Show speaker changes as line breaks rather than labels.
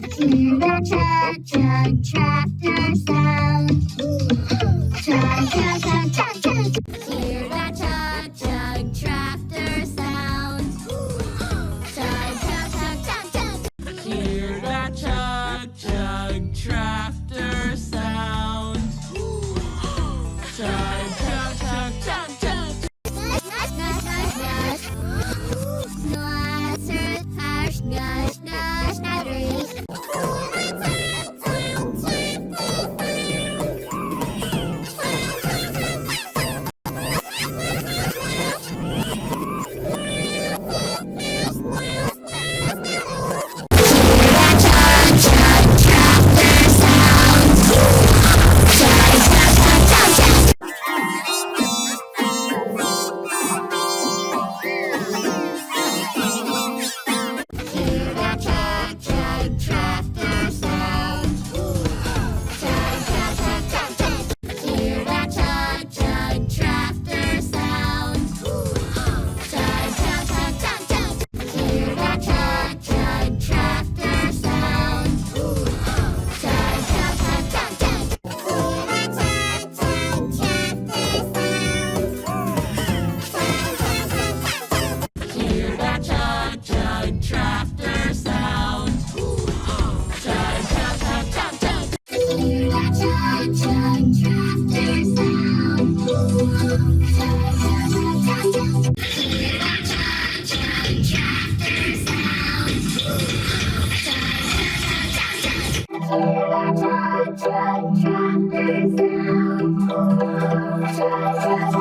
Hear the chug, chug, tractor sound. Chug, chug, chug, chug, chug. Hear the chug, chug, tractor sound. Chug, chug, chug, chug, chug.
Hear that chug, chug, tractor sound. Chug, chug, chug, chug, chug.
Gush, gush, gush, gush. Gush, gush, gush, gush, gush.
Hear that chug, chug, tractor sound. Chug, chug, chug, chug, chug.
Hear that chug, chug, tractor sound. Chug, chug, chug, chug, chug. Hear that chug, chug, tractor sound. Hear that chug, chug, tractor sound. Chug, chug,